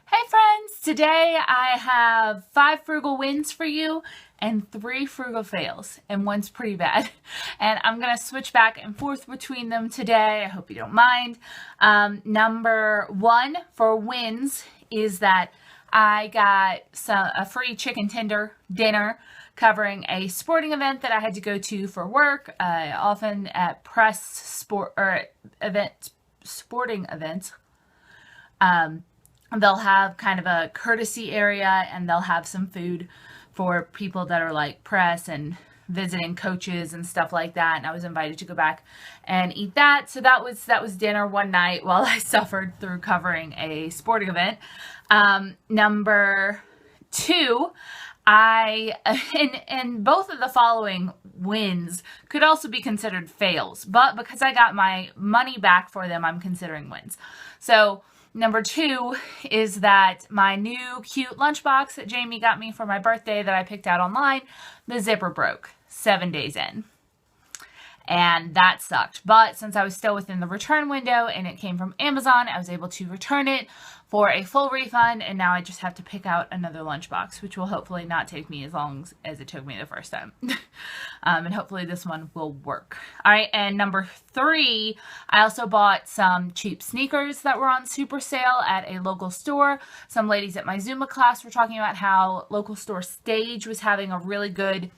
Hey friends, today I have 5 frugal wins for you and 3 frugal fails, and one's pretty bad. And I'm going to switch back and forth between them today. I hope you don't mind. Number 1 for wins is that I got a free chicken tender dinner covering a sporting event that I had to go to for work, often at press sport or sporting events. They'll have kind of a courtesy area, and they'll have some food for people that are like press and visiting coaches and stuff like that. And I was invited to go back and eat that. So that was dinner one night while I suffered through covering a sporting event. Number 2, and both of the following wins could also be considered fails, but because I got my money back for them, I'm considering wins. So number 2 is that my new cute lunchbox that Jamie got me for my birthday that I picked out online, the zipper broke 7 days in. And that sucked. But since I was still within the return window and it came from Amazon, I was able to return it for a full refund. And now I just have to pick out another lunchbox, which will hopefully not take me as long as it took me the first time. And hopefully this one will work. All right. And number 3, I also bought some cheap sneakers that were on super sale at a local store. Some ladies at my Zumba class were talking about how local store Stage was having a really good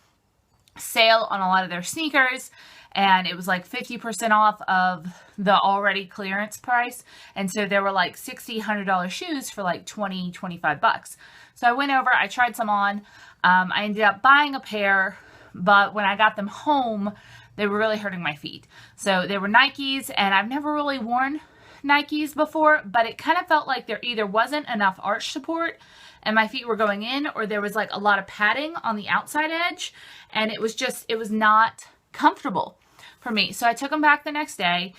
sale on a lot of their sneakers, and it was like 50% off of the already clearance price. And so there were like $60, $100 shoes for like 20, 25 bucks. So I went over, I tried some on. I ended up buying a pair, but when I got them home, they were really hurting my feet. So they were Nikes, and I've never really worn Nikes before, but it kind of felt like there either wasn't enough arch support and my feet were going in, or there was like a lot of padding on the outside edge, and it was not comfortable for me. So I took them back the next day.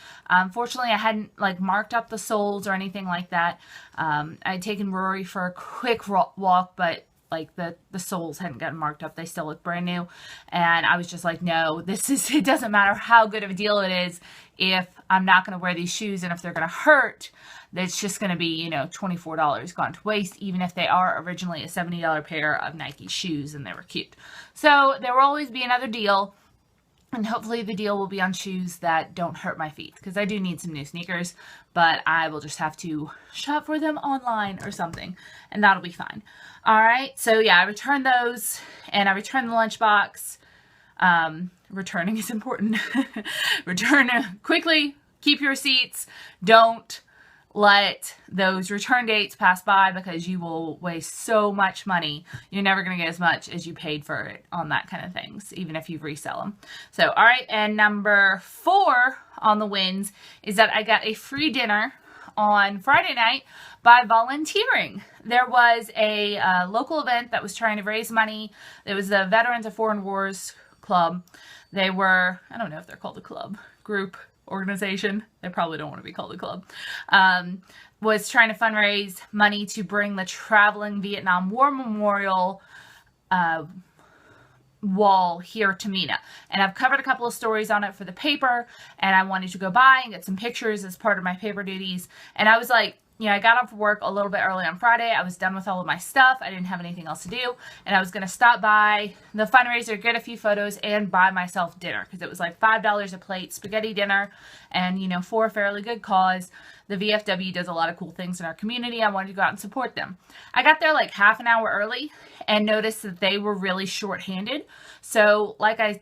Fortunately, I hadn't like marked up the soles or anything like that. I had taken Rory for a quick walk, but like the soles hadn't gotten marked up. They still look brand new. And I was just like, no, it doesn't matter how good of a deal it is if I'm not going to wear these shoes, and if they're going to hurt, it's just going to be, $24 gone to waste, even if they are originally a $70 pair of Nike shoes and they were cute. So there will always be another deal. And hopefully the deal will be on shoes that don't hurt my feet, because I do need some new sneakers, but I will just have to shop for them online or something, and that'll be fine. All right, so yeah, I returned those, and I returned the lunchbox. Returning is important. Return quickly, keep your receipts, don't let those return dates pass by, because you will waste so much money. You're never going to get as much as you paid for it on that kind of things, even if you resell them. So, all right. And number 4 on the wins is that I got a free dinner on Friday night by volunteering. There was a local event that was trying to raise money. It was the Veterans of Foreign Wars Club. They were, I don't know if they're called a club, group, organization, they probably don't want to be called a club, was trying to fundraise money to bring the traveling Vietnam War Memorial wall here to Mena. And I've covered a couple of stories on it for the paper, and I wanted to go by and get some pictures as part of my paper duties. And I was like, I got off work a little bit early on Friday. I was done with all of my stuff. I didn't have anything else to do. And I was going to stop by the fundraiser, get a few photos, and buy myself dinner, because it was like $5 a plate spaghetti dinner, and, for a fairly good cause. The VFW does a lot of cool things in our community. I wanted to go out and support them. I got there like half an hour early and noticed that they were really short-handed. So like I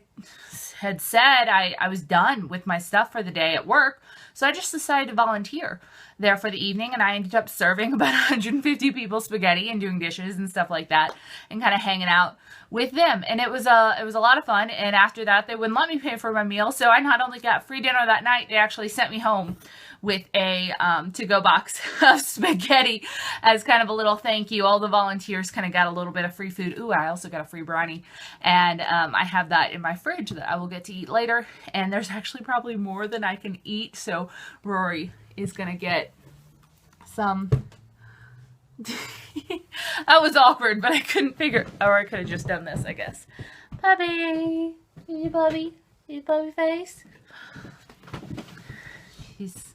had said, I was done with my stuff for the day at work. So I just decided to volunteer there for the evening, and I ended up serving about 150 people spaghetti and doing dishes and stuff like that, and kind of hanging out with them. And it was a lot of fun. And after that, they wouldn't let me pay for my meal, so I not only got free dinner that night, they actually sent me home with a to-go box of spaghetti as kind of a little thank you. All the volunteers kind of got a little bit of free food. Ooh, I also got a free brownie, and I have that in my fridge that I will get to eat later. And there's actually probably more than I can eat, so Rory is gonna get some. That was awkward, but I couldn't figure, or I could have just done this, I guess. Puppy, hey puppy, hey puppy face. He's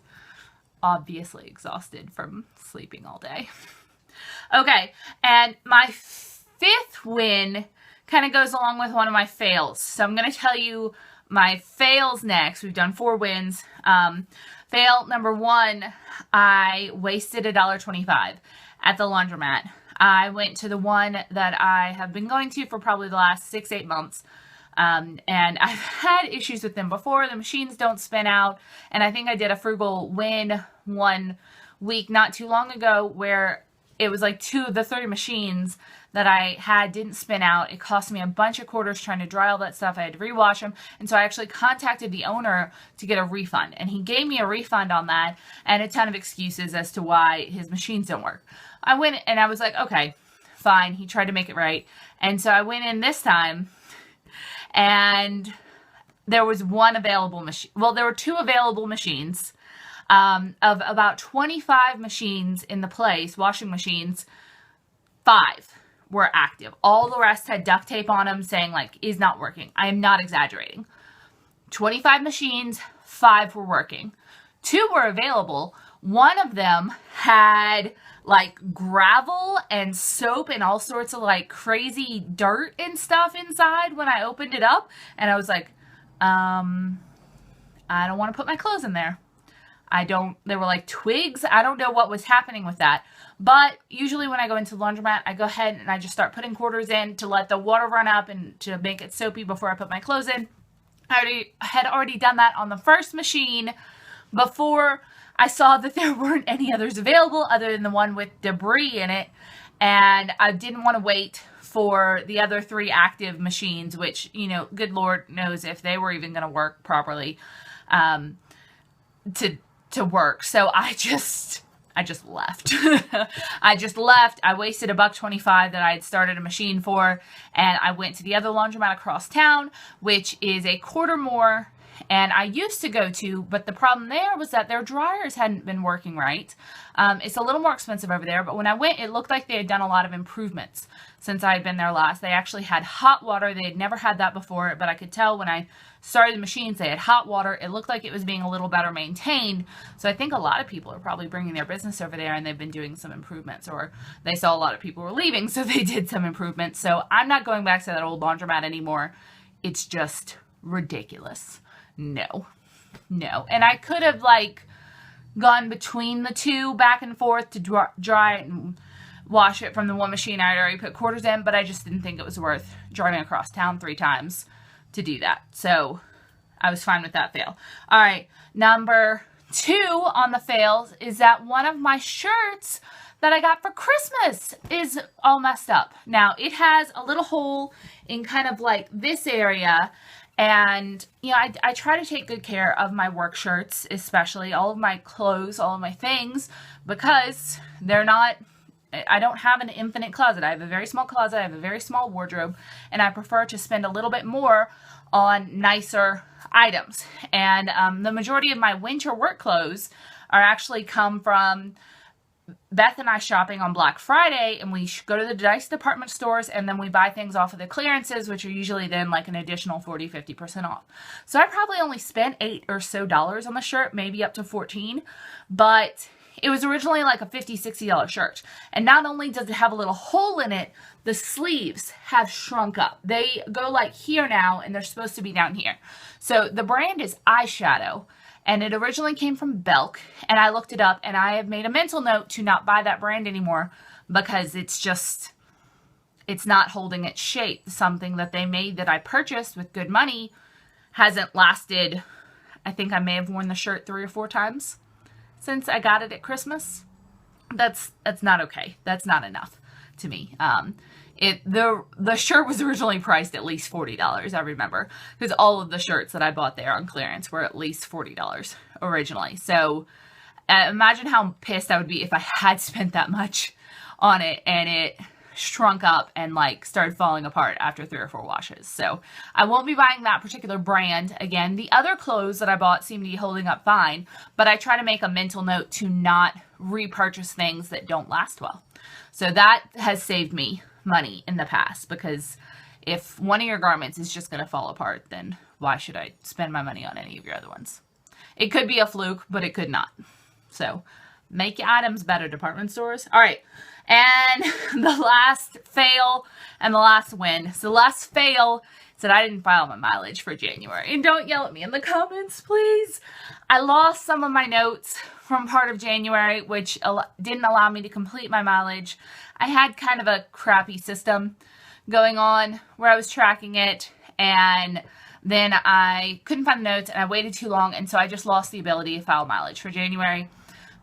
obviously exhausted from sleeping all day. Okay, and my fifth win kind of goes along with one of my fails. So I'm going to tell you my fails next. We've done 4 wins. Fail number 1, I wasted $1.25 at the laundromat. I went to the one that I have been going to for probably the last 6-8 months. And I've had issues with them before. The machines don't spin out. And I think I did a frugal win one week not too long ago where it was like 2 of the 3 machines that I had didn't spin out. It cost me a bunch of quarters trying to dry all that stuff. I had to rewash them. And so I actually contacted the owner to get a refund. And he gave me a refund on that and a ton of excuses as to why his machines don't work. I went and I was like, okay, fine. He tried to make it right. And so I went in this time and there was one available machine. Well, there were 2 available machines. Of about 25 machines in the place, washing machines, 5 were active. All the rest had duct tape on them saying like, is not working. I am not exaggerating. 25 machines, 5 were working. 2 were available. One of them had like gravel and soap and all sorts of like crazy dirt and stuff inside when I opened it up. And I was like, I don't want to put my clothes in there. There were like twigs. I don't know what was happening with that. But usually when I go into the laundromat, I go ahead and I just start putting quarters in to let the water run up and to make it soapy before I put my clothes in. I had already done that on the first machine before I saw that there weren't any others available other than the one with debris in it. And I didn't want to wait for the other 3 active machines, which, you know, good Lord knows if they were even going to work properly, to work. So I just left. I just left. I wasted $1.25 that I had started a machine for, and I went to the other laundromat across town, which is a quarter more, and I used to go to, but the problem there was that their dryers hadn't been working right. It's a little more expensive over there, but when I went, it looked like they had done a lot of improvements since I had been there last. They actually had hot water. They had never had that before, but I could tell when I started the machines, they had hot water. It looked like it was being a little better maintained. So I think a lot of people are probably bringing their business over there and they've been doing some improvements, or they saw a lot of people were leaving, so they did some improvements. So I'm not going back to that old laundromat anymore. It's just ridiculous. No. And I could have like gone between the 2 back and forth to dry it and wash it from the one machine I had already put quarters in, but I just didn't think it was worth driving across town 3 times to do that. So I was fine with that fail. All right, number 2 on the fails is that one of my shirts that I got for Christmas is all messed up. Now, it has a little hole in kind of like this area. And, you know, I try to take good care of my work shirts, especially all of my clothes, all of my things, because I don't have an infinite closet. I have a very small closet. I have a very small wardrobe, and I prefer to spend a little bit more on nicer items. And the majority of my winter work clothes are actually come from Beth and I shopping on Black Friday, and we go to the nice department stores, and then we buy things off of the clearances, which are usually then like an additional 40-50% off. So I probably only spent $8 or so on the shirt, maybe up to 14, but it was originally like a $50-60 shirt. And not only does it have a little hole in it, the sleeves have shrunk up. They go like here now, and they're supposed to be down here. So the brand is Eyeshadow. And it originally came from Belk, and I looked it up, and I have made a mental note to not buy that brand anymore because it's not holding its shape. Something that they made that I purchased with good money hasn't lasted. I think I may have worn the shirt 3 or 4 times since I got it at Christmas. That's not okay. That's not enough to me. The shirt was originally priced at least $40, I remember, because all of the shirts that I bought there on clearance were at least $40 originally. So imagine how pissed I would be if I had spent that much on it and it shrunk up and like started falling apart after 3 or 4 washes. So I won't be buying that particular brand again. The other clothes that I bought seem to be holding up fine, but I try to make a mental note to not repurchase things that don't last well. So that has saved me money in the past, because if one of your garments is just going to fall apart, then why should I spend my money on any of your other ones? It could be a fluke, but it could not. So make your items better, department stores. All right. And the last fail and the last win. So the last fail is that I didn't file my mileage for January. And don't yell at me in the comments, please. I lost some of my notes from part of January, which didn't allow me to complete my mileage. I had kind of a crappy system going on where I was tracking it, and then I couldn't find the notes, and I waited too long, and so I just lost the ability to file mileage for January,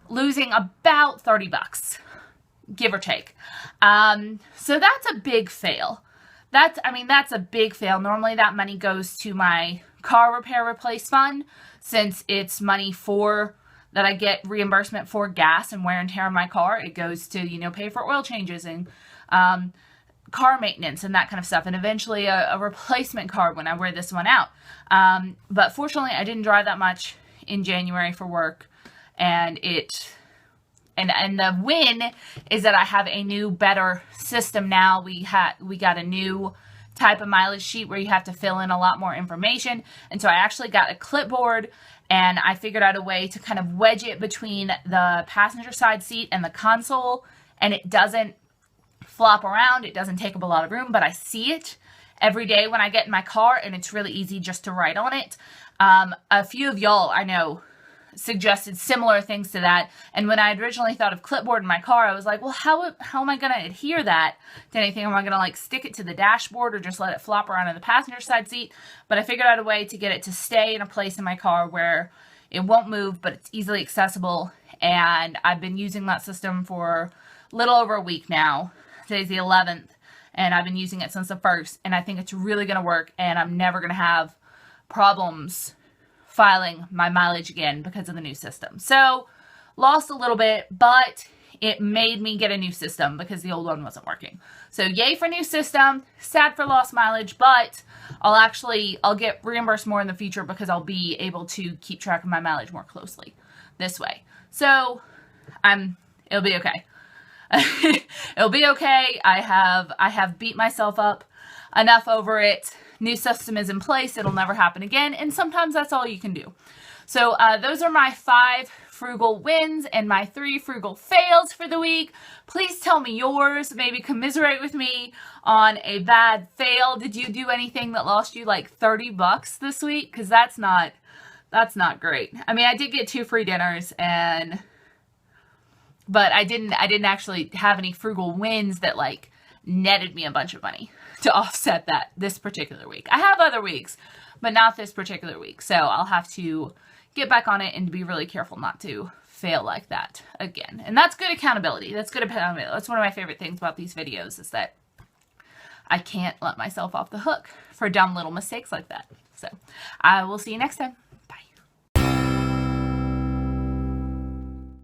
losing about $30, give or take. So that's a big fail. That's a big fail. Normally that money goes to my car repair replace fund, since it's money that I get reimbursement for gas and wear and tear on my car. It goes to, pay for oil changes and car maintenance and that kind of stuff, and eventually a replacement car when I wear this one out. But fortunately, I didn't drive that much in January for work, and the win is that I have a new, better system now. We got a new type of mileage sheet where you have to fill in a lot more information, and so I actually got a clipboard, and I figured out a way to kind of wedge it between the passenger side seat and the console, and it doesn't flop around. It doesn't take up a lot of room, but I see it every day when I get in my car, and it's really easy just to write on it. A few of y'all I know suggested similar things to that, and when I originally thought of clipboard in my car, I was like, well, how am I going to adhere that to anything? Am I going to stick it to the dashboard or just let it flop around in the passenger side seat? But I figured out a way to get it to stay in a place in my car where it won't move, but it's easily accessible, and I've been using that system for a little over a week now. Today's the 11th, and I've been using it since the 1st, and I think it's really going to work, and I'm never going to have problems filing my mileage again because of the new system. So, lost a little bit, but it made me get a new system because the old one wasn't working. So, yay for new system, sad for lost mileage, but I'll get reimbursed more in the future because I'll be able to keep track of my mileage more closely this way. So, it'll be okay. It'll be okay. I have beat myself up enough over it. New system is in place. It'll never happen again. And sometimes that's all you can do. So those are my 5 frugal wins and my 3 frugal fails for the week. Please tell me yours. Maybe commiserate with me on a bad fail. Did you do anything that lost you like $30 this week? Because that's not great. I mean, I did get 2 free dinners, but I didn't actually have any frugal wins that netted me a bunch of money to offset that this particular week. I have other weeks, but not this particular week. So I'll have to get back on it and be really careful not to fail like that again. And that's good accountability. That's good accountability. That's one of my favorite things about these videos, is that I can't let myself off the hook for dumb little mistakes like that. So I will see you next time.